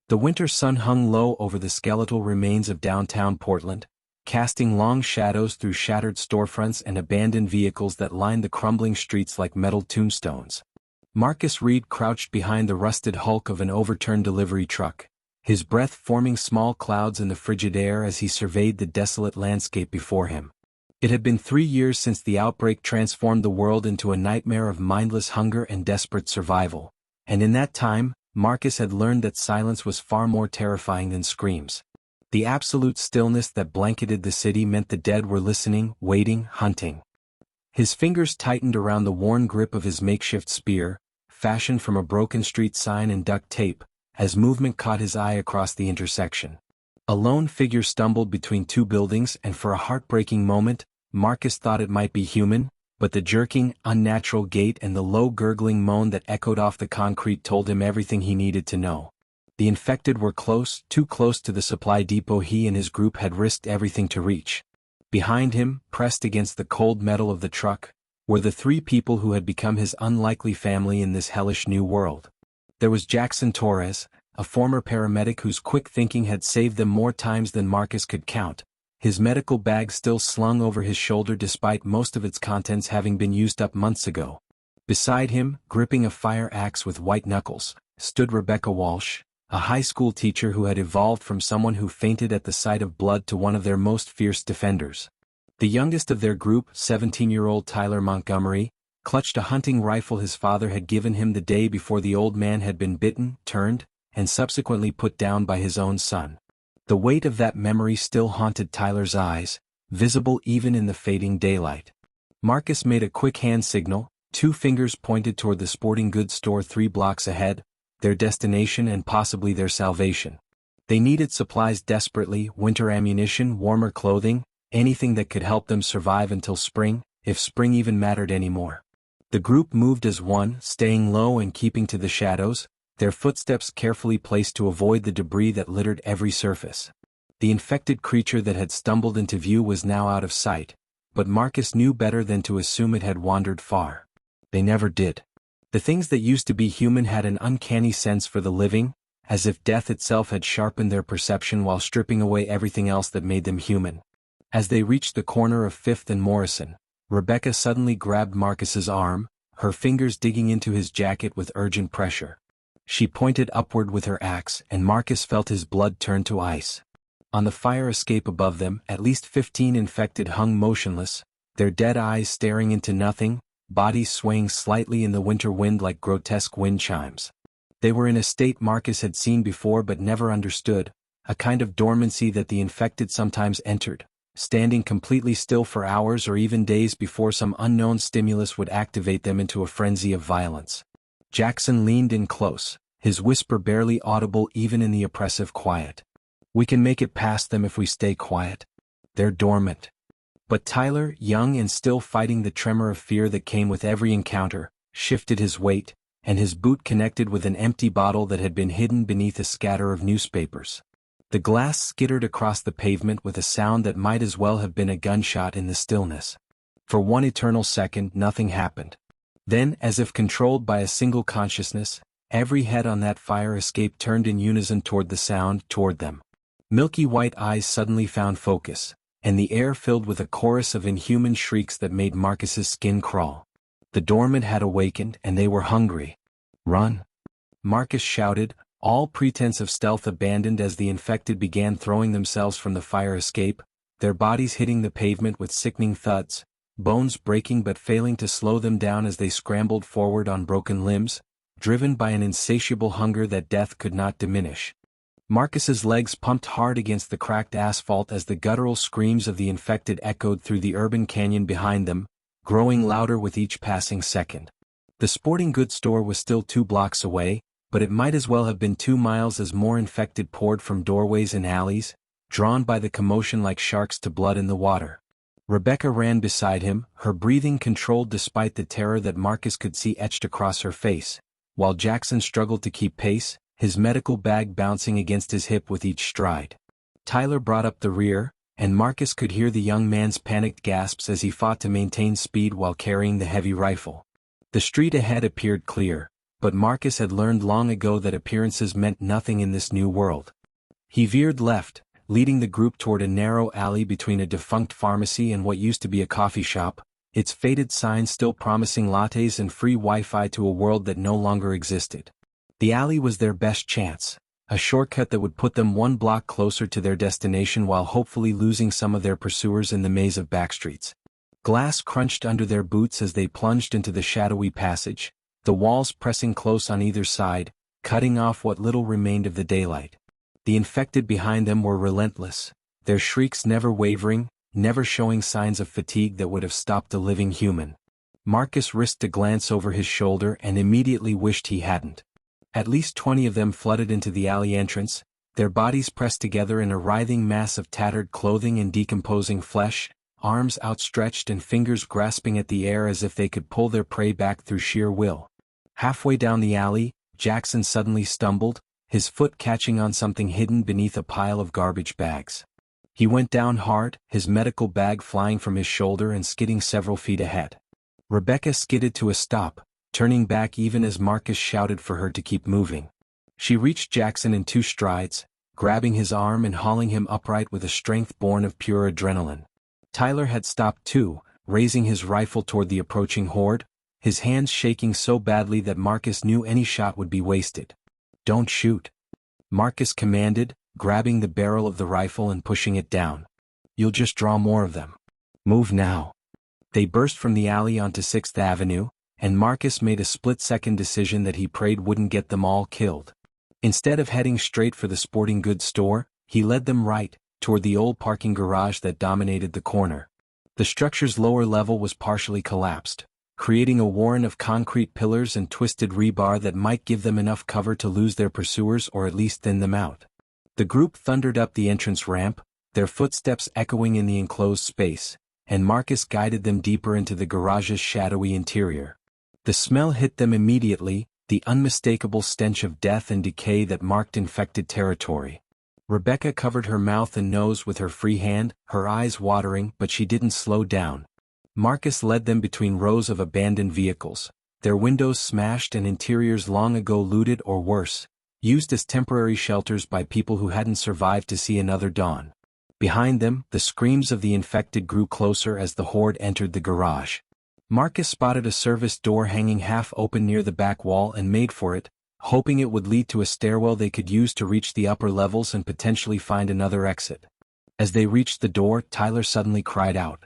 The winter sun hung low over the skeletal remains of downtown Portland, casting long shadows through shattered storefronts and abandoned vehicles that lined the crumbling streets like metal tombstones. Marcus Reed crouched behind the rusted hulk of an overturned delivery truck, his breath forming small clouds in the frigid air as he surveyed the desolate landscape before him. It had been 3 years since the outbreak transformed the world into a nightmare of mindless hunger and desperate survival, and in that time, Marcus had learned that silence was far more terrifying than screams. The absolute stillness that blanketed the city meant the dead were listening, waiting, hunting. His fingers tightened around the worn grip of his makeshift spear, fashioned from a broken street sign and duct tape, as movement caught his eye across the intersection. A lone figure stumbled between two buildings, and for a heartbreaking moment, Marcus thought it might be human, but the jerking, unnatural gait and the low gurgling moan that echoed off the concrete told him everything he needed to know. The infected were close, too close to the supply depot he and his group had risked everything to reach. Behind him, pressed against the cold metal of the truck, were the 3 people who had become his unlikely family in this hellish new world. There was Jackson Torres, a former paramedic whose quick thinking had saved them more times than Marcus could count, his medical bag still slung over his shoulder despite most of its contents having been used up months ago. Beside him, gripping a fire axe with white knuckles, stood Rebecca Walsh, a high school teacher who had evolved from someone who fainted at the sight of blood to one of their most fierce defenders. The youngest of their group, 17-year-old Tyler Montgomery, clutched a hunting rifle his father had given him the day before the old man had been bitten, turned, and subsequently put down by his own son. The weight of that memory still haunted Tyler's eyes, visible even in the fading daylight. Marcus made a quick hand signal, 2 fingers pointed toward the sporting goods store 3 blocks ahead, their destination and possibly their salvation. They needed supplies desperately, winter ammunition, warmer clothing, anything that could help them survive until spring, if spring even mattered anymore. The group moved as one, staying low and keeping to the shadows, their footsteps carefully placed to avoid the debris that littered every surface. The infected creature that had stumbled into view was now out of sight, but Marcus knew better than to assume it had wandered far. They never did. The things that used to be human had an uncanny sense for the living, as if death itself had sharpened their perception while stripping away everything else that made them human. As they reached the corner of 5th and Morrison, Rebecca suddenly grabbed Marcus's arm, her fingers digging into his jacket with urgent pressure. She pointed upward with her axe, and Marcus felt his blood turn to ice. On the fire escape above them, at least 15 infected hung motionless, their dead eyes staring into nothing, bodies swaying slightly in the winter wind like grotesque wind chimes. They were in a state Marcus had seen before but never understood, a kind of dormancy that the infected sometimes entered, standing completely still for hours or even days before some unknown stimulus would activate them into a frenzy of violence. Jackson leaned in close, his whisper barely audible even in the oppressive quiet. "We can make it past them if we stay quiet. They're dormant." But Tyler, young and still fighting the tremor of fear that came with every encounter, shifted his weight, and his boot connected with an empty bottle that had been hidden beneath a scatter of newspapers. The glass skittered across the pavement with a sound that might as well have been a gunshot in the stillness. For one eternal second nothing happened. Then, as if controlled by a single consciousness, every head on that fire escape turned in unison toward the sound, toward them. Milky white eyes suddenly found focus, and the air filled with a chorus of inhuman shrieks that made Marcus's skin crawl. The dormant had awakened, and they were hungry. "Run!" Marcus shouted, all pretense of stealth abandoned as the infected began throwing themselves from the fire escape, their bodies hitting the pavement with sickening thuds, bones breaking but failing to slow them down as they scrambled forward on broken limbs, driven by an insatiable hunger that death could not diminish. Marcus's legs pumped hard against the cracked asphalt as the guttural screams of the infected echoed through the urban canyon behind them, growing louder with each passing second. The sporting goods store was still 2 blocks away, but it might as well have been 2 miles as more infected poured from doorways and alleys, drawn by the commotion like sharks to blood in the water. Rebecca ran beside him, her breathing controlled despite the terror that Marcus could see etched across her face, while Jackson struggled to keep pace, his medical bag bouncing against his hip with each stride. Tyler brought up the rear, and Marcus could hear the young man's panicked gasps as he fought to maintain speed while carrying the heavy rifle. The street ahead appeared clear, but Marcus had learned long ago that appearances meant nothing in this new world. He veered left, leading the group toward a narrow alley between a defunct pharmacy and what used to be a coffee shop, its faded sign still promising lattes and free Wi-Fi to a world that no longer existed. The alley was their best chance, a shortcut that would put them one block closer to their destination while hopefully losing some of their pursuers in the maze of backstreets. Glass crunched under their boots as they plunged into the shadowy passage, the walls pressing close on either side, cutting off what little remained of the daylight. The infected behind them were relentless, their shrieks never wavering, never showing signs of fatigue that would have stopped a living human. Marcus risked a glance over his shoulder and immediately wished he hadn't. At least 20 of them flooded into the alley entrance, their bodies pressed together in a writhing mass of tattered clothing and decomposing flesh, arms outstretched and fingers grasping at the air as if they could pull their prey back through sheer will. Halfway down the alley, Jackson suddenly stumbled, his foot catching on something hidden beneath a pile of garbage bags. He went down hard, his medical bag flying from his shoulder and skidding several feet ahead. Rebecca skidded to a stop, turning back even as Marcus shouted for her to keep moving. She reached Jackson in 2 strides, grabbing his arm and hauling him upright with a strength born of pure adrenaline. Tyler had stopped too, raising his rifle toward the approaching horde, his hands shaking so badly that Marcus knew any shot would be wasted. "Don't shoot," Marcus commanded, grabbing the barrel of the rifle and pushing it down. "You'll just draw more of them. Move now." They burst from the alley onto 6th Avenue, and Marcus made a split-second decision that he prayed wouldn't get them all killed. Instead of heading straight for the sporting goods store, he led them right, toward the old parking garage that dominated the corner. The structure's lower level was partially collapsed, creating a warren of concrete pillars and twisted rebar that might give them enough cover to lose their pursuers or at least thin them out. The group thundered up the entrance ramp, their footsteps echoing in the enclosed space, and Marcus guided them deeper into the garage's shadowy interior. The smell hit them immediately, the unmistakable stench of death and decay that marked infected territory. Rebecca covered her mouth and nose with her free hand, her eyes watering, but she didn't slow down. Marcus led them between rows of abandoned vehicles, their windows smashed and interiors long ago looted or worse, used as temporary shelters by people who hadn't survived to see another dawn. Behind them, the screams of the infected grew closer as the horde entered the garage. Marcus spotted a service door hanging half open near the back wall and made for it, hoping it would lead to a stairwell they could use to reach the upper levels and potentially find another exit. As they reached the door, Tyler suddenly cried out.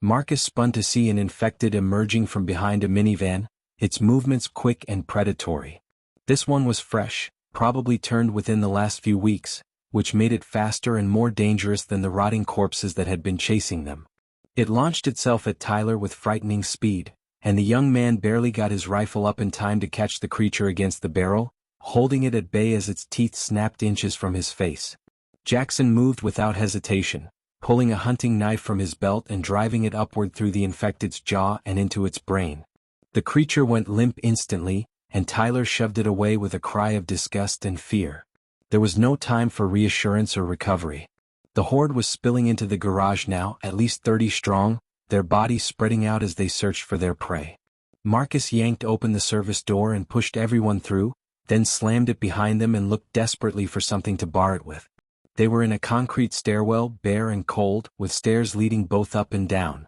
Marcus spun to see an infected emerging from behind a minivan, its movements quick and predatory. This one was fresh, probably turned within the last few weeks, which made it faster and more dangerous than the rotting corpses that had been chasing them. It launched itself at Tyler with frightening speed, and the young man barely got his rifle up in time to catch the creature against the barrel, holding it at bay as its teeth snapped inches from his face. Jackson moved without hesitation, pulling a hunting knife from his belt and driving it upward through the infected's jaw and into its brain. The creature went limp instantly, and Tyler shoved it away with a cry of disgust and fear. There was no time for reassurance or recovery. The horde was spilling into the garage now, at least 30 strong, their bodies spreading out as they searched for their prey. Marcus yanked open the service door and pushed everyone through, then slammed it behind them and looked desperately for something to bar it with. They were in a concrete stairwell, bare and cold, with stairs leading both up and down.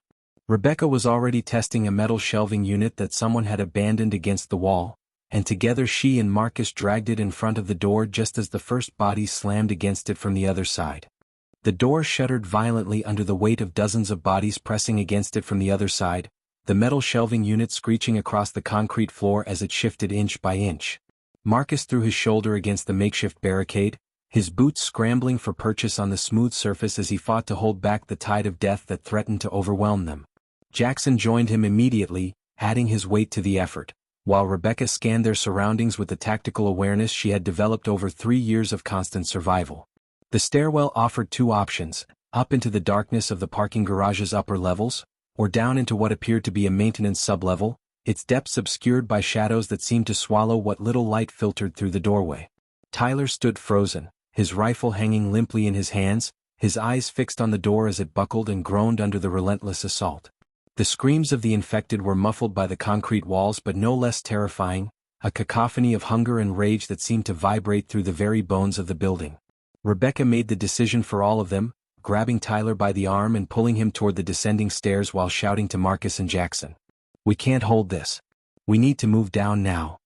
Rebecca was already testing a metal shelving unit that someone had abandoned against the wall, and together she and Marcus dragged it in front of the door just as the first body slammed against it from the other side. The door shuddered violently under the weight of dozens of bodies pressing against it from the other side, the metal shelving unit screeching across the concrete floor as it shifted inch by inch. Marcus threw his shoulder against the makeshift barricade, his boots scrambling for purchase on the smooth surface as he fought to hold back the tide of death that threatened to overwhelm them. Jackson joined him immediately, adding his weight to the effort, while Rebecca scanned their surroundings with the tactical awareness she had developed over 3 years of constant survival. The stairwell offered 2 options, up into the darkness of the parking garage's upper levels, or down into what appeared to be a maintenance sublevel, its depths obscured by shadows that seemed to swallow what little light filtered through the doorway. Tyler stood frozen, his rifle hanging limply in his hands, his eyes fixed on the door as it buckled and groaned under the relentless assault. The screams of the infected were muffled by the concrete walls but no less terrifying, a cacophony of hunger and rage that seemed to vibrate through the very bones of the building. Rebecca made the decision for all of them, grabbing Tyler by the arm and pulling him toward the descending stairs while shouting to Marcus and Jackson. "We can't hold this. We need to move down now."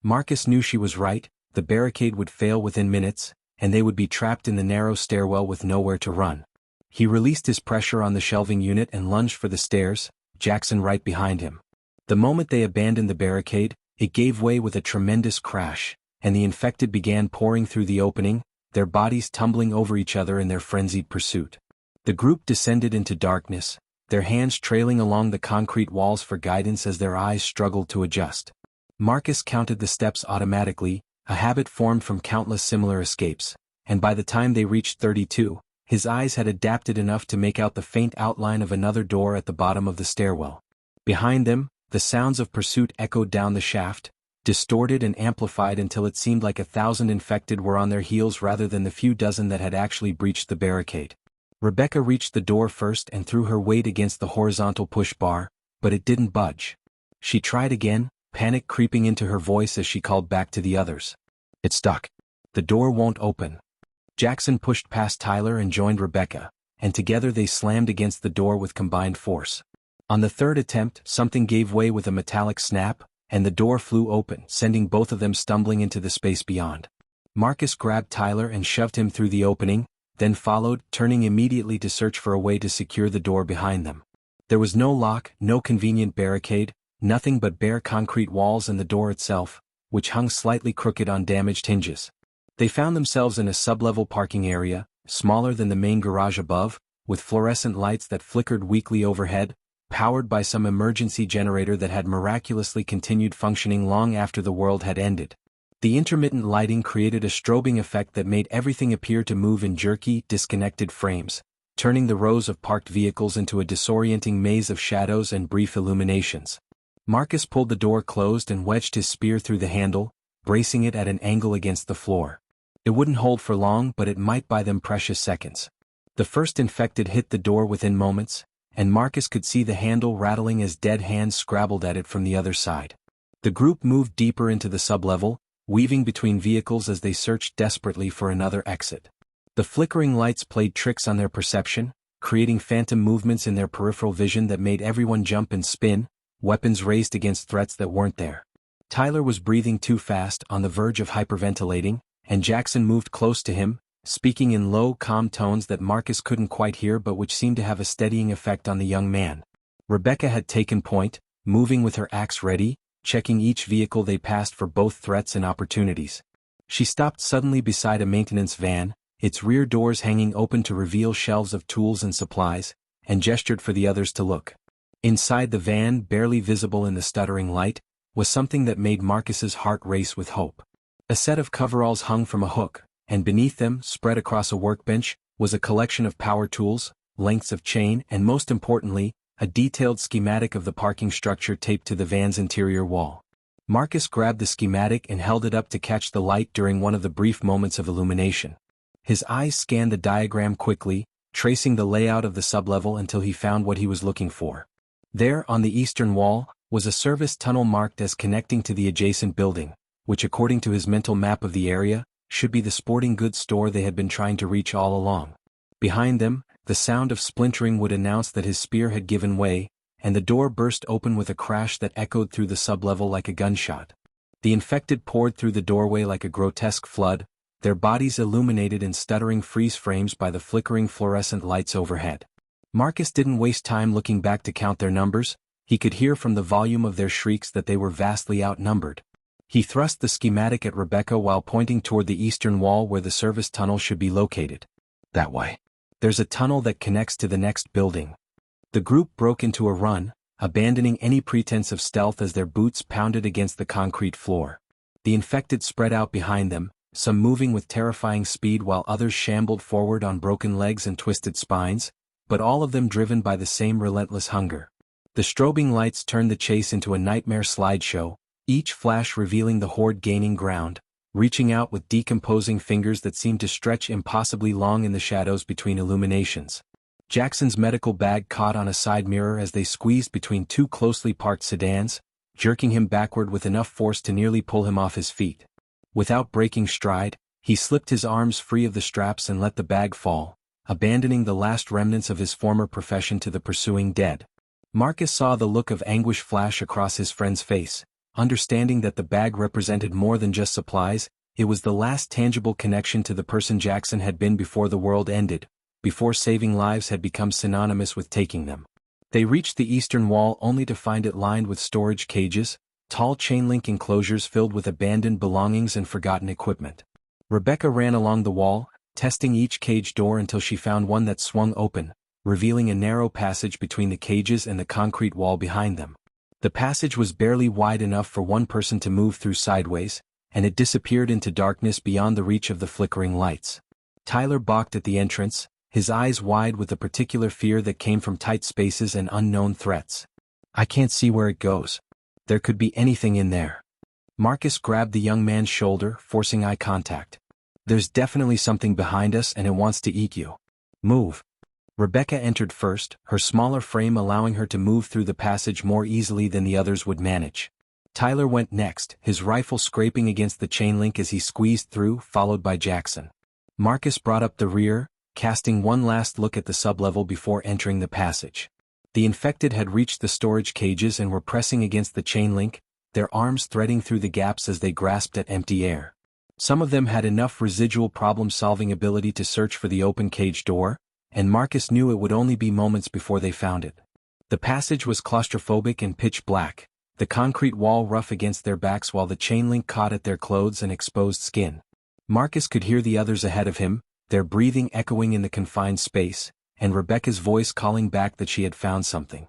Marcus knew she was right. The barricade would fail within minutes, and they would be trapped in the narrow stairwell with nowhere to run. He released his pressure on the shelving unit and lunged for the stairs, Jackson right behind him. The moment they abandoned the barricade, it gave way with a tremendous crash, and the infected began pouring through the opening, their bodies tumbling over each other in their frenzied pursuit. The group descended into darkness, their hands trailing along the concrete walls for guidance as their eyes struggled to adjust. Marcus counted the steps automatically, a habit formed from countless similar escapes, and by the time they reached 32, his eyes had adapted enough to make out the faint outline of another door at the bottom of the stairwell. Behind them, the sounds of pursuit echoed down the shaft, distorted and amplified until it seemed like 1,000 infected were on their heels rather than the few dozen that had actually breached the barricade. Rebecca reached the door first and threw her weight against the horizontal push bar, but it didn't budge. She tried again, panic creeping into her voice as she called back to the others. "It's stuck. The door won't open." Jackson pushed past Tyler and joined Rebecca, and together they slammed against the door with combined force. On the third attempt, something gave way with a metallic snap, and the door flew open, sending both of them stumbling into the space beyond. Marcus grabbed Tyler and shoved him through the opening, then followed, turning immediately to search for a way to secure the door behind them. There was no lock, no convenient barricade, nothing but bare concrete walls and the door itself, which hung slightly crooked on damaged hinges. They found themselves in a sublevel parking area, smaller than the main garage above, with fluorescent lights that flickered weakly overhead, powered by some emergency generator that had miraculously continued functioning long after the world had ended. The intermittent lighting created a strobing effect that made everything appear to move in jerky, disconnected frames, turning the rows of parked vehicles into a disorienting maze of shadows and brief illuminations. Marcus pulled the door closed and wedged his spear through the handle, bracing it at an angle against the floor. It wouldn't hold for long, but it might buy them precious seconds. The first infected hit the door within moments, and Marcus could see the handle rattling as dead hands scrabbled at it from the other side. The group moved deeper into the sublevel, weaving between vehicles as they searched desperately for another exit. The flickering lights played tricks on their perception, creating phantom movements in their peripheral vision that made everyone jump and spin, weapons raised against threats that weren't there. Tyler was breathing too fast, on the verge of hyperventilating, and Jackson moved close to him, speaking in low, calm tones that Marcus couldn't quite hear but which seemed to have a steadying effect on the young man. Rebecca had taken point, moving with her axe ready, checking each vehicle they passed for both threats and opportunities. She stopped suddenly beside a maintenance van, its rear doors hanging open to reveal shelves of tools and supplies, and gestured for the others to look. Inside the van, barely visible in the stuttering light, was something that made Marcus's heart race with hope. A set of coveralls hung from a hook, and beneath them, spread across a workbench, was a collection of power tools, lengths of chain, and most importantly, a detailed schematic of the parking structure taped to the van's interior wall. Marcus grabbed the schematic and held it up to catch the light during one of the brief moments of illumination. His eyes scanned the diagram quickly, tracing the layout of the sublevel until he found what he was looking for. There, on the eastern wall, was a service tunnel marked as connecting to the adjacent building, which according to his mental map of the area, should be the sporting goods store they had been trying to reach all along. Behind them, the sound of splintering would announce that his spear had given way, and the door burst open with a crash that echoed through the sublevel like a gunshot. The infected poured through the doorway like a grotesque flood, their bodies illuminated in stuttering freeze frames by the flickering fluorescent lights overhead. Marcus didn't waste time looking back to count their numbers. He could hear from the volume of their shrieks that they were vastly outnumbered. He thrust the schematic at Rebecca while pointing toward the eastern wall where the service tunnel should be located. "That way. There's a tunnel that connects to the next building." The group broke into a run, abandoning any pretense of stealth as their boots pounded against the concrete floor. The infected spread out behind them, some moving with terrifying speed while others shambled forward on broken legs and twisted spines, but all of them driven by the same relentless hunger. The strobing lights turned the chase into a nightmare slideshow, each flash revealing the horde gaining ground, reaching out with decomposing fingers that seemed to stretch impossibly long in the shadows between illuminations. Jackson's medical bag caught on a side mirror as they squeezed between two closely parked sedans, jerking him backward with enough force to nearly pull him off his feet. Without breaking stride, he slipped his arms free of the straps and let the bag fall, abandoning the last remnants of his former profession to the pursuing dead. Marcus saw the look of anguish flash across his friend's face, understanding that the bag represented more than just supplies. It was the last tangible connection to the person Jackson had been before the world ended, before saving lives had become synonymous with taking them. They reached the eastern wall only to find it lined with storage cages, tall chain-link enclosures filled with abandoned belongings and forgotten equipment. Rebecca ran along the wall, testing each cage door until she found one that swung open, revealing a narrow passage between the cages and the concrete wall behind them. The passage was barely wide enough for one person to move through sideways, and it disappeared into darkness beyond the reach of the flickering lights. Tyler balked at the entrance, his eyes wide with the particular fear that came from tight spaces and unknown threats. "I can't see where it goes. There could be anything in there." Marcus grabbed the young man's shoulder, forcing eye contact. "There's definitely something behind us and it wants to eat you. Move." Rebecca entered first, her smaller frame allowing her to move through the passage more easily than the others would manage. Tyler went next, his rifle scraping against the chain link as he squeezed through, followed by Jackson. Marcus brought up the rear, casting one last look at the sublevel before entering the passage. The infected had reached the storage cages and were pressing against the chain link, their arms threading through the gaps as they grasped at empty air. Some of them had enough residual problem-solving ability to search for the open cage door, and Marcus knew it would only be moments before they found it. The passage was claustrophobic and pitch black, the concrete wall rough against their backs while the chain link caught at their clothes and exposed skin. Marcus could hear the others ahead of him, their breathing echoing in the confined space, and Rebecca's voice calling back that she had found something.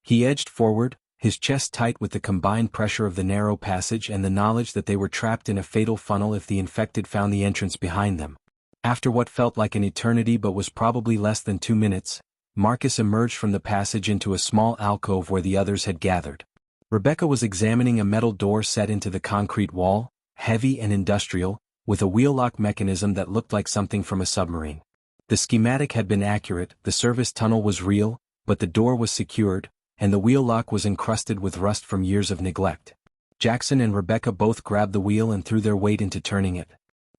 He edged forward, his chest tight with the combined pressure of the narrow passage and the knowledge that they were trapped in a fatal funnel if the infected found the entrance behind them. After what felt like an eternity but was probably less than 2 minutes, Marcus emerged from the passage into a small alcove where the others had gathered. Rebecca was examining a metal door set into the concrete wall, heavy and industrial, with a wheel-lock mechanism that looked like something from a submarine. The schematic had been accurate, the service tunnel was real, but the door was secured, and the wheel lock was encrusted with rust from years of neglect. Jackson and Rebecca both grabbed the wheel and threw their weight into turning it.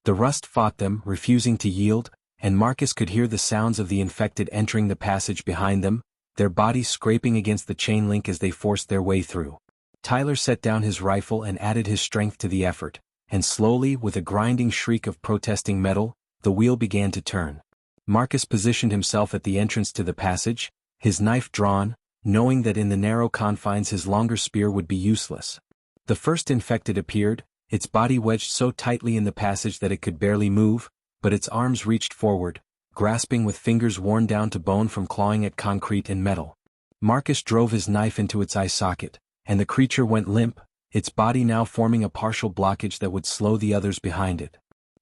The rust fought them, refusing to yield, and Marcus could hear the sounds of the infected entering the passage behind them, their bodies scraping against the chain link as they forced their way through. Tyler set down his rifle and added his strength to the effort, and slowly, with a grinding shriek of protesting metal, the wheel began to turn. Marcus positioned himself at the entrance to the passage, his knife drawn, knowing that in the narrow confines his longer spear would be useless. The first infected appeared, its body wedged so tightly in the passage that it could barely move, but its arms reached forward, grasping with fingers worn down to bone from clawing at concrete and metal. Marcus drove his knife into its eye socket, and the creature went limp, its body now forming a partial blockage that would slow the others behind it.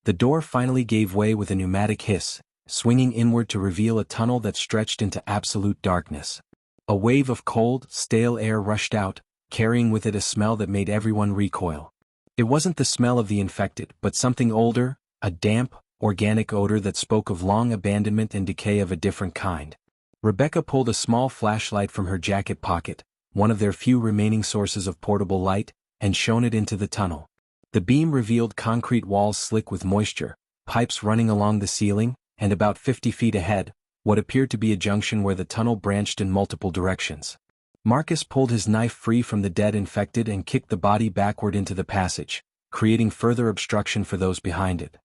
The door finally gave way with a pneumatic hiss, swinging inward to reveal a tunnel that stretched into absolute darkness. A wave of cold, stale air rushed out, carrying with it a smell that made everyone recoil. It wasn't the smell of the infected, but something older, a damp, organic odor that spoke of long abandonment and decay of a different kind. Rebecca pulled a small flashlight from her jacket pocket, one of their few remaining sources of portable light, and shone it into the tunnel. The beam revealed concrete walls slick with moisture, pipes running along the ceiling, and about 50 feet ahead, what appeared to be a junction where the tunnel branched in multiple directions. Marcus pulled his knife free from the dead infected and kicked the body backward into the passage, creating further obstruction for those behind it.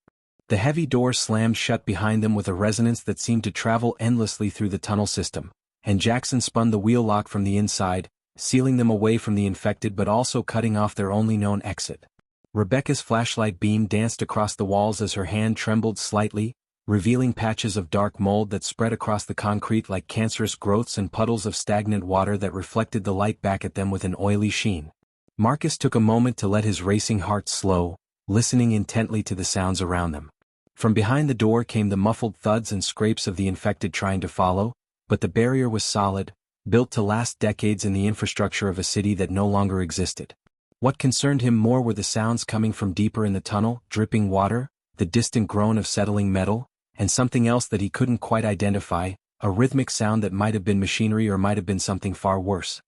The heavy door slammed shut behind them with a resonance that seemed to travel endlessly through the tunnel system, and Jackson spun the wheel lock from the inside, sealing them away from the infected but also cutting off their only known exit. Rebecca's flashlight beam danced across the walls as her hand trembled slightly, revealing patches of dark mold that spread across the concrete like cancerous growths and puddles of stagnant water that reflected the light back at them with an oily sheen. Marcus took a moment to let his racing heart slow, listening intently to the sounds around them. From behind the door came the muffled thuds and scrapes of the infected trying to follow, but the barrier was solid, built to last decades in the infrastructure of a city that no longer existed. What concerned him more were the sounds coming from deeper in the tunnel, dripping water, the distant groan of settling metal, and something else that he couldn't quite identify, a rhythmic sound that might have been machinery or might have been something far worse.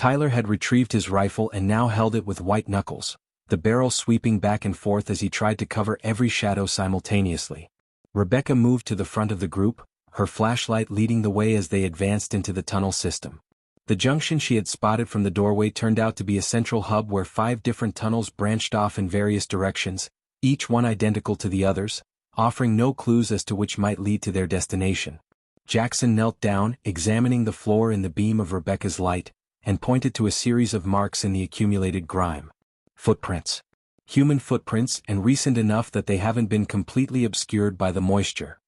Tyler had retrieved his rifle and now held it with white knuckles, the barrel sweeping back and forth as he tried to cover every shadow simultaneously. Rebecca moved to the front of the group, her flashlight leading the way as they advanced into the tunnel system. The junction she had spotted from the doorway turned out to be a central hub where 5 different tunnels branched off in various directions, each one identical to the others, offering no clues as to which might lead to their destination. Jackson knelt down, examining the floor in the beam of Rebecca's light, and pointed to a series of marks in the accumulated grime. Footprints. Human footprints, and recent enough that they haven't been completely obscured by the moisture.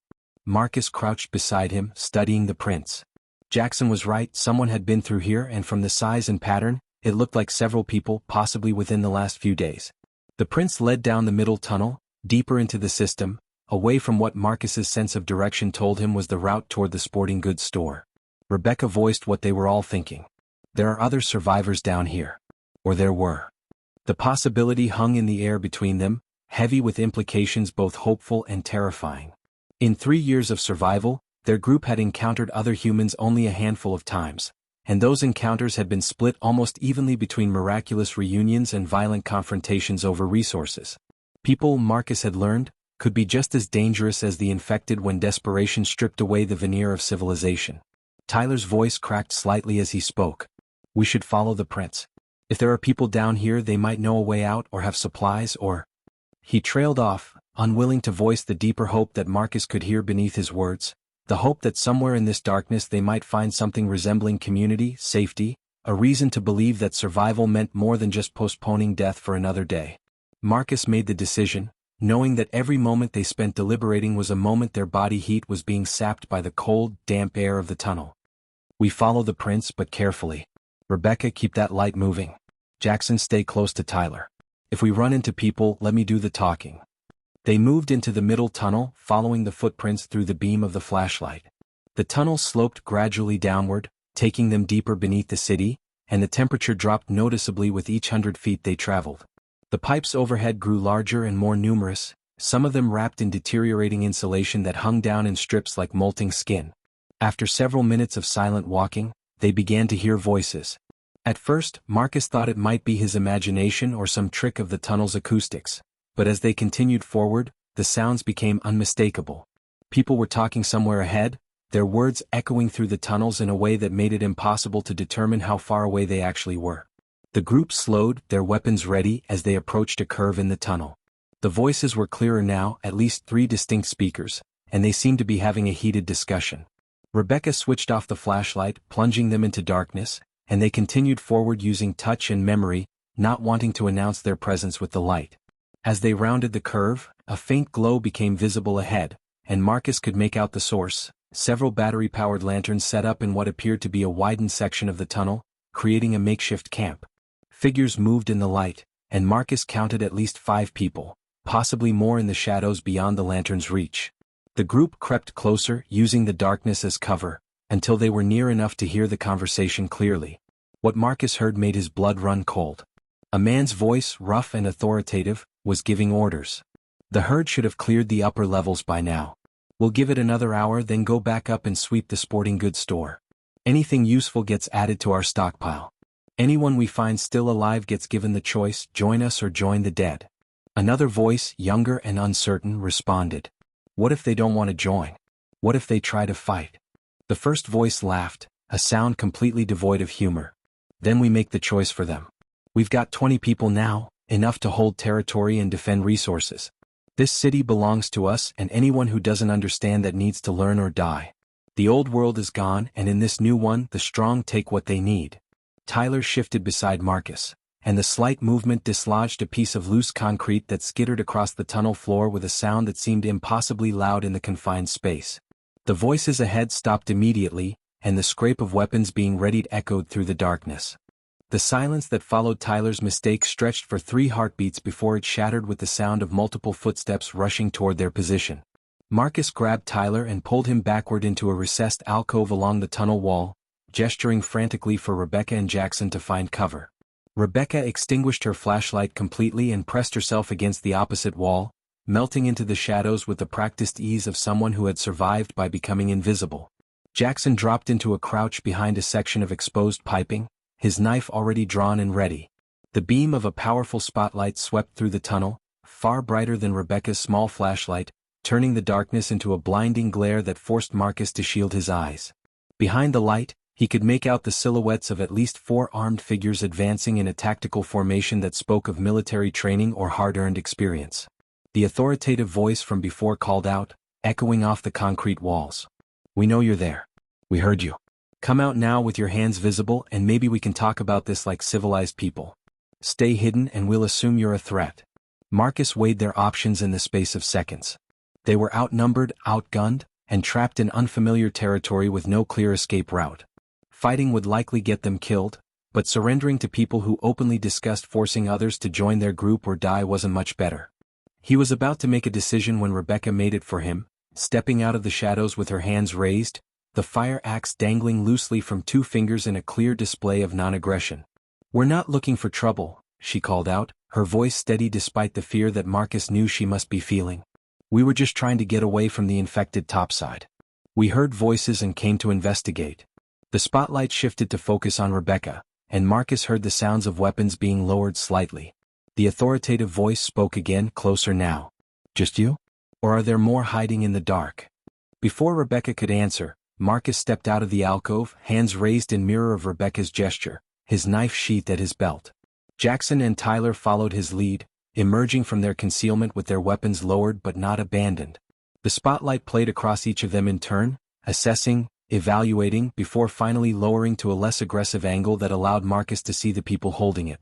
Marcus crouched beside him, studying the prints. Jackson was right, someone had been through here, and from the size and pattern, it looked like several people, possibly within the last few days. The prints led down the middle tunnel, deeper into the system, away from what Marcus's sense of direction told him was the route toward the sporting goods store. Rebecca voiced what they were all thinking. There are other survivors down here. Or there were. The possibility hung in the air between them, heavy with implications both hopeful and terrifying. In 3 years of survival, their group had encountered other humans only a handful of times, and those encounters had been split almost evenly between miraculous reunions and violent confrontations over resources. People, Marcus had learned, could be just as dangerous as the infected when desperation stripped away the veneer of civilization. Tyler's voice cracked slightly as he spoke. We should follow the prints. If there are people down here, they might know a way out or have supplies or... He trailed off, unwilling to voice the deeper hope that Marcus could hear beneath his words, the hope that somewhere in this darkness they might find something resembling community, safety, a reason to believe that survival meant more than just postponing death for another day. Marcus made the decision, knowing that every moment they spent deliberating was a moment their body heat was being sapped by the cold, damp air of the tunnel. We follow the prints, but carefully. Rebecca, keep that light moving. Jackson, stay close to Tyler. If we run into people, let me do the talking. They moved into the middle tunnel, following the footprints through the beam of the flashlight. The tunnel sloped gradually downward, taking them deeper beneath the city, and the temperature dropped noticeably with each 100 feet they traveled. The pipes overhead grew larger and more numerous, some of them wrapped in deteriorating insulation that hung down in strips like molting skin. After several minutes of silent walking, they began to hear voices. At first, Marcus thought it might be his imagination or some trick of the tunnel's acoustics, but as they continued forward, the sounds became unmistakable. People were talking somewhere ahead, their words echoing through the tunnels in a way that made it impossible to determine how far away they actually were. The group slowed, their weapons ready, as they approached a curve in the tunnel. The voices were clearer now, at least 3 distinct speakers, and they seemed to be having a heated discussion. Rebecca switched off the flashlight, plunging them into darkness, and they continued forward using touch and memory, not wanting to announce their presence with the light. As they rounded the curve, a faint glow became visible ahead, and Marcus could make out the source, several battery-powered lanterns set up in what appeared to be a widened section of the tunnel, creating a makeshift camp. Figures moved in the light, and Marcus counted at least 5 people, possibly more in the shadows beyond the lantern's reach. The group crept closer, using the darkness as cover, until they were near enough to hear the conversation clearly. What Marcus heard made his blood run cold. A man's voice, rough and authoritative, was giving orders. The herd should have cleared the upper levels by now. We'll give it another hour, then go back up and sweep the sporting goods store. Anything useful gets added to our stockpile. Anyone we find still alive gets given the choice, join us or join the dead. Another voice, younger and uncertain, responded. What if they don't want to join? What if they try to fight? The first voice laughed, a sound completely devoid of humor. Then we make the choice for them. We've got 20 people now, enough to hold territory and defend resources. This city belongs to us, and anyone who doesn't understand that needs to learn or die. The old world is gone, and in this new one, the strong take what they need. Tyler shifted beside Marcus, and the slight movement dislodged a piece of loose concrete that skittered across the tunnel floor with a sound that seemed impossibly loud in the confined space. The voices ahead stopped immediately, and the scrape of weapons being readied echoed through the darkness. The silence that followed Tyler's mistake stretched for 3 heartbeats before it shattered with the sound of multiple footsteps rushing toward their position. Marcus grabbed Tyler and pulled him backward into a recessed alcove along the tunnel wall, gesturing frantically for Rebecca and Jackson to find cover. Rebecca extinguished her flashlight completely and pressed herself against the opposite wall, melting into the shadows with the practiced ease of someone who had survived by becoming invisible. Jackson dropped into a crouch behind a section of exposed piping, his knife already drawn and ready. The beam of a powerful spotlight swept through the tunnel, far brighter than Rebecca's small flashlight, turning the darkness into a blinding glare that forced Marcus to shield his eyes. Behind the light, he could make out the silhouettes of at least 4 armed figures advancing in a tactical formation that spoke of military training or hard-earned experience. The authoritative voice from before called out, echoing off the concrete walls. "We know you're there. We heard you. Come out now with your hands visible and maybe we can talk about this like civilized people. Stay hidden and we'll assume you're a threat." Marcus weighed their options in the space of seconds. They were outnumbered, outgunned, and trapped in unfamiliar territory with no clear escape route. Fighting would likely get them killed, but surrendering to people who openly discussed forcing others to join their group or die wasn't much better. He was about to make a decision when Rebecca made it for him, stepping out of the shadows with her hands raised, the fire axe dangling loosely from 2 fingers in a clear display of non-aggression. "We're not looking for trouble," she called out, her voice steady despite the fear that Marcus knew she must be feeling. "We were just trying to get away from the infected topside. We heard voices and came to investigate." The spotlight shifted to focus on Rebecca, and Marcus heard the sounds of weapons being lowered slightly. The authoritative voice spoke again, closer now. "Just you? Or are there more hiding in the dark?" Before Rebecca could answer, Marcus stepped out of the alcove, hands raised in mirror of Rebecca's gesture, his knife sheathed at his belt. Jackson and Tyler followed his lead, emerging from their concealment with their weapons lowered but not abandoned. The spotlight played across each of them in turn, assessing, evaluating, before finally lowering to a less aggressive angle that allowed Marcus to see the people holding it.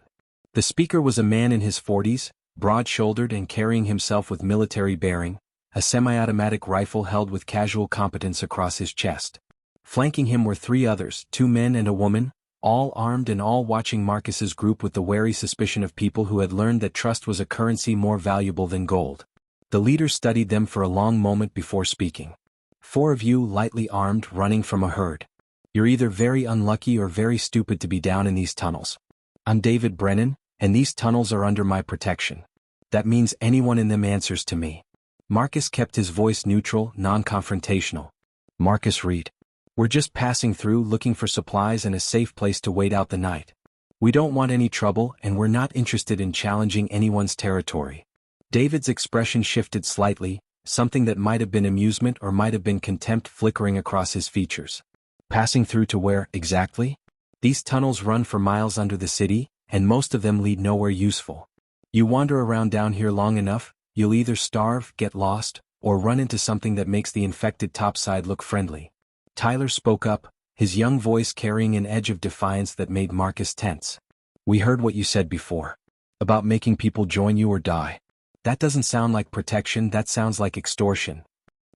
The speaker was a man in his 40s, broad-shouldered and carrying himself with military bearing, a semi-automatic rifle held with casual competence across his chest. Flanking him were 3 others, 2 men and a woman, all armed and all watching Marcus's group with the wary suspicion of people who had learned that trust was a currency more valuable than gold. The leader studied them for a long moment before speaking. "4 of you lightly armed running from a herd. You're either very unlucky or very stupid to be down in these tunnels. I'm David Brennan, and these tunnels are under my protection. That means anyone in them answers to me." Marcus kept his voice neutral, non-confrontational. "Marcus Reed. We're just passing through looking for supplies and a safe place to wait out the night. We don't want any trouble and we're not interested in challenging anyone's territory." David's expression shifted slightly, something that might have been amusement or might have been contempt flickering across his features. "Passing through to where, exactly? These tunnels run for miles under the city, and most of them lead nowhere useful. You wander around down here long enough, you'll either starve, get lost, or run into something that makes the infected topside look friendly." Tyler spoke up, his young voice carrying an edge of defiance that made Marcus tense. "We heard what you said before. About making people join you or die. That doesn't sound like protection, that sounds like extortion."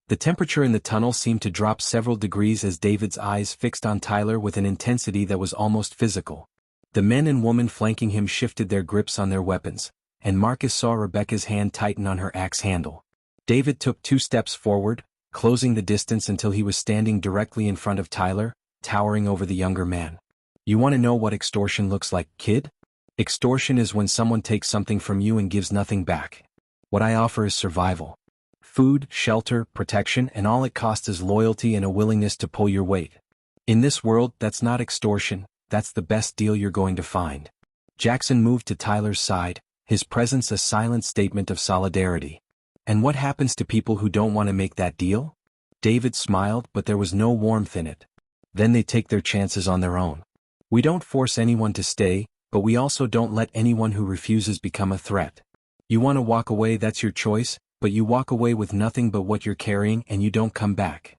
The temperature in the tunnel seemed to drop several degrees as David's eyes fixed on Tyler with an intensity that was almost physical. The men and woman flanking him shifted their grips on their weapons, and Marcus saw Rebecca's hand tighten on her axe handle. David took 2 steps forward, closing the distance until he was standing directly in front of Tyler, towering over the younger man. "You want to know what extortion looks like, kid? Extortion is when someone takes something from you and gives nothing back. What I offer is survival. Food, shelter, protection, and all it costs is loyalty and a willingness to pull your weight. In this world, that's not extortion, that's the best deal you're going to find." Jackson moved to Tyler's side, his presence a silent statement of solidarity. "And what happens to people who don't want to make that deal?" David smiled, but there was no warmth in it. "Then they take their chances on their own. We don't force anyone to stay, but we also don't let anyone who refuses become a threat. You want to walk away, that's your choice, but you walk away with nothing but what you're carrying and you don't come back."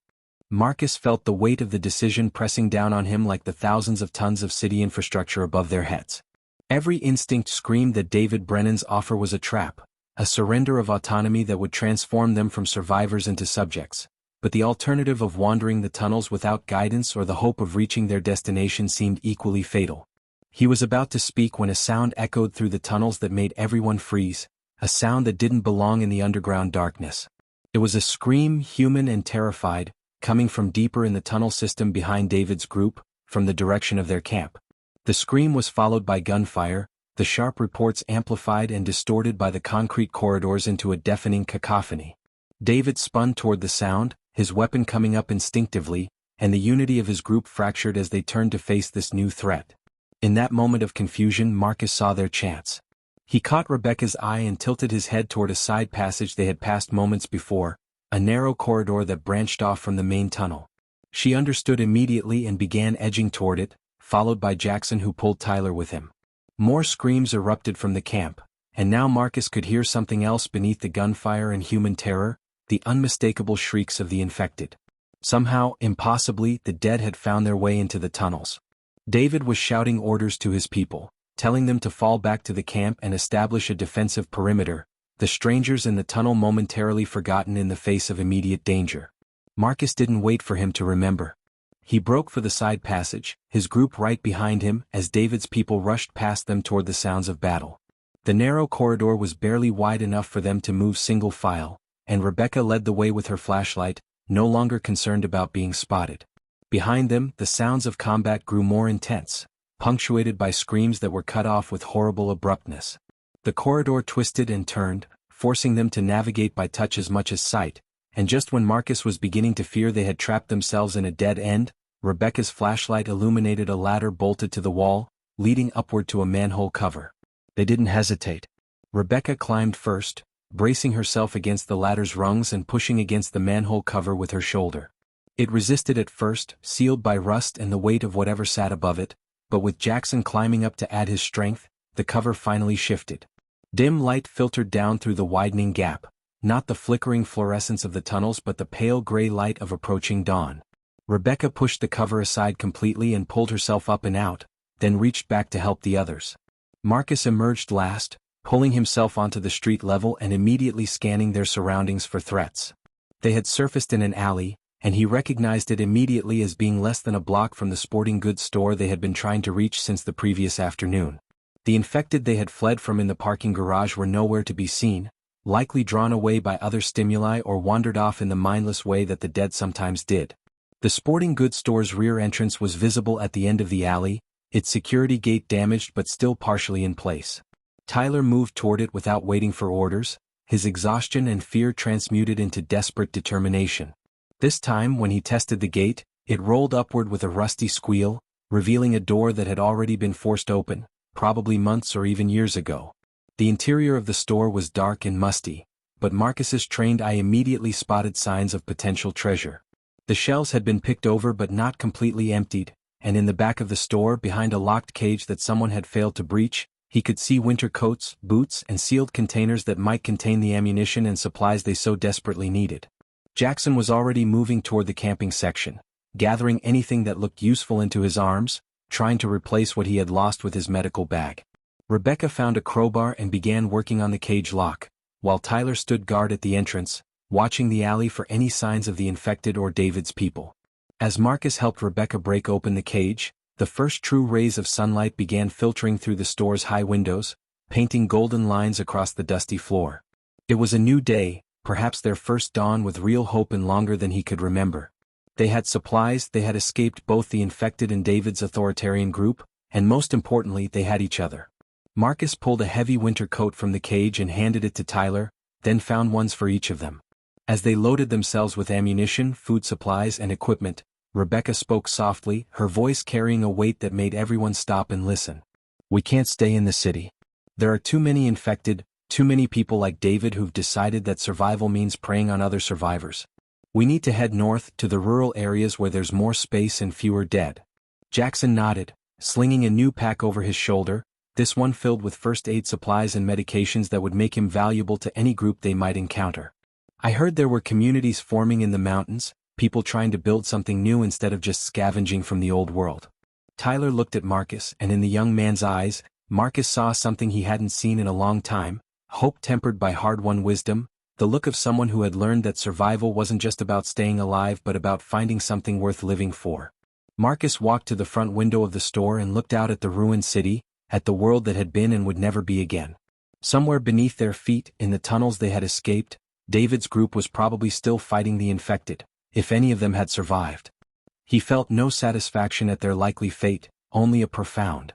Marcus felt the weight of the decision pressing down on him like the thousands of tons of city infrastructure above their heads. Every instinct screamed that David Brennan's offer was a trap, a surrender of autonomy that would transform them from survivors into subjects, but the alternative of wandering the tunnels without guidance or the hope of reaching their destination seemed equally fatal. He was about to speak when a sound echoed through the tunnels that made everyone freeze, a sound that didn't belong in the underground darkness. It was a scream, human and terrified, coming from deeper in the tunnel system behind David's group, from the direction of their camp. The scream was followed by gunfire, the sharp reports amplified and distorted by the concrete corridors into a deafening cacophony. David spun toward the sound, his weapon coming up instinctively, and the unity of his group fractured as they turned to face this new threat. In that moment of confusion, Marcus saw their chance. He caught Rebecca's eye and tilted his head toward a side passage they had passed moments before, a narrow corridor that branched off from the main tunnel. She understood immediately and began edging toward it, followed by Jackson, who pulled Tyler with him. More screams erupted from the camp, and now Marcus could hear something else beneath the gunfire and human terror, the unmistakable shrieks of the infected. Somehow, impossibly, the dead had found their way into the tunnels. David was shouting orders to his people, telling them to fall back to the camp and establish a defensive perimeter, the strangers in the tunnel momentarily forgotten in the face of immediate danger. Marcus didn't wait for him to remember. He broke for the side passage, his group right behind him, as David's people rushed past them toward the sounds of battle. The narrow corridor was barely wide enough for them to move single file, and Rebecca led the way with her flashlight, no longer concerned about being spotted. Behind them, the sounds of combat grew more intense, punctuated by screams that were cut off with horrible abruptness. The corridor twisted and turned, forcing them to navigate by touch as much as sight, and just when Marcus was beginning to fear they had trapped themselves in a dead end, Rebecca's flashlight illuminated a ladder bolted to the wall, leading upward to a manhole cover. They didn't hesitate. Rebecca climbed first, bracing herself against the ladder's rungs and pushing against the manhole cover with her shoulder. It resisted at first, sealed by rust and the weight of whatever sat above it, but with Jackson climbing up to add his strength, the cover finally shifted. Dim light filtered down through the widening gap, not the flickering fluorescence of the tunnels but the pale gray light of approaching dawn. Rebecca pushed the cover aside completely and pulled herself up and out, then reached back to help the others. Marcus emerged last, pulling himself onto the street level and immediately scanning their surroundings for threats. They had surfaced in an alley, and he recognized it immediately as being less than a block from the sporting goods store they had been trying to reach since the previous afternoon. The infected they had fled from in the parking garage were nowhere to be seen, likely drawn away by other stimuli or wandered off in the mindless way that the dead sometimes did. The sporting goods store's rear entrance was visible at the end of the alley, its security gate damaged but still partially in place. Tyler moved toward it without waiting for orders, his exhaustion and fear transmuted into desperate determination. This time, when he tested the gate, it rolled upward with a rusty squeal, revealing a door that had already been forced open, probably months or even years ago. The interior of the store was dark and musty, but Marcus's trained eye immediately spotted signs of potential treasure. The shelves had been picked over but not completely emptied, and in the back of the store, behind a locked cage that someone had failed to breach, he could see winter coats, boots, and sealed containers that might contain the ammunition and supplies they so desperately needed. Jackson was already moving toward the camping section, gathering anything that looked useful into his arms, trying to replace what he had lost with his medical bag. Rebecca found a crowbar and began working on the cage lock, while Tyler stood guard at the entrance, watching the alley for any signs of the infected or David's people. As Marcus helped Rebecca break open the cage, the first true rays of sunlight began filtering through the store's high windows, painting golden lines across the dusty floor. It was a new day, perhaps their first dawn with real hope and longer than he could remember. They had supplies, they had escaped both the infected and David's authoritarian group, and most importantly they had each other. Marcus pulled a heavy winter coat from the cage and handed it to Tyler, then found ones for each of them. As they loaded themselves with ammunition, food supplies and equipment, Rebecca spoke softly, her voice carrying a weight that made everyone stop and listen. "We can't stay in the city. There are too many infected, too many people like David who've decided that survival means preying on other survivors. We need to head north to the rural areas where there's more space and fewer dead." Jackson nodded, slinging a new pack over his shoulder, this one filled with first aid supplies and medications that would make him valuable to any group they might encounter. "I heard there were communities forming in the mountains, people trying to build something new instead of just scavenging from the old world." Tyler looked at Marcus, and in the young man's eyes, Marcus saw something he hadn't seen in a long time, hope tempered by hard-won wisdom, the look of someone who had learned that survival wasn't just about staying alive but about finding something worth living for. Marcus walked to the front window of the store and looked out at the ruined city, at the world that had been and would never be again. Somewhere beneath their feet, in the tunnels they had escaped, David's group was probably still fighting the infected, if any of them had survived. He felt no satisfaction at their likely fate, only a profound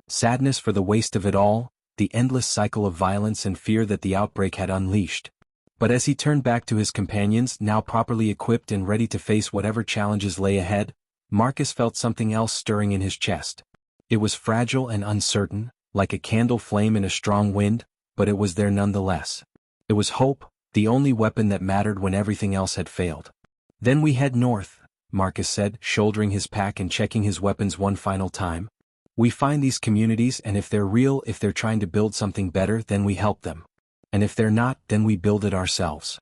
sadness for the waste of it all, the endless cycle of violence and fear that the outbreak had unleashed. But as he turned back to his companions, now properly equipped and ready to face whatever challenges lay ahead, Marcus felt something else stirring in his chest. It was fragile and uncertain, like a candle flame in a strong wind, but it was there nonetheless. It was hope, the only weapon that mattered when everything else had failed. "Then we head north," Marcus said, shouldering his pack and checking his weapons one final time. "We find these communities, and if they're real, if they're trying to build something better, then we help them. And if they're not, then we build it ourselves."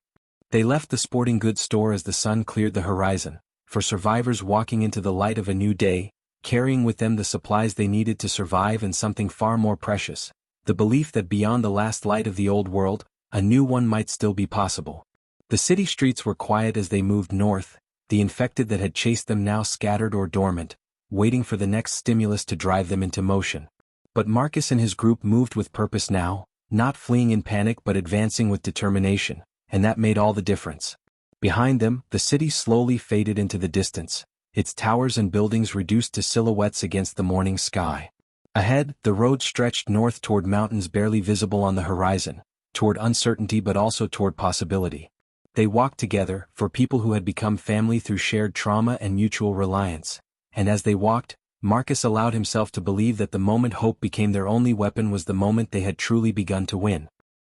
They left the sporting goods store as the sun cleared the horizon, for survivors walking into the light of a new day, carrying with them the supplies they needed to survive and something far more precious, the belief that beyond the last light of the old world, a new one might still be possible. The city streets were quiet as they moved north, the infected that had chased them now scattered or dormant, waiting for the next stimulus to drive them into motion. But Marcus and his group moved with purpose now, not fleeing in panic but advancing with determination, and that made all the difference. Behind them, the city slowly faded into the distance, its towers and buildings reduced to silhouettes against the morning sky. Ahead, the road stretched north toward mountains barely visible on the horizon, toward uncertainty but also toward possibility. They walked together, for people who had become family through shared trauma and mutual reliance, and as they walked, Marcus allowed himself to believe that the moment hope became their only weapon was the moment they had truly begun to win.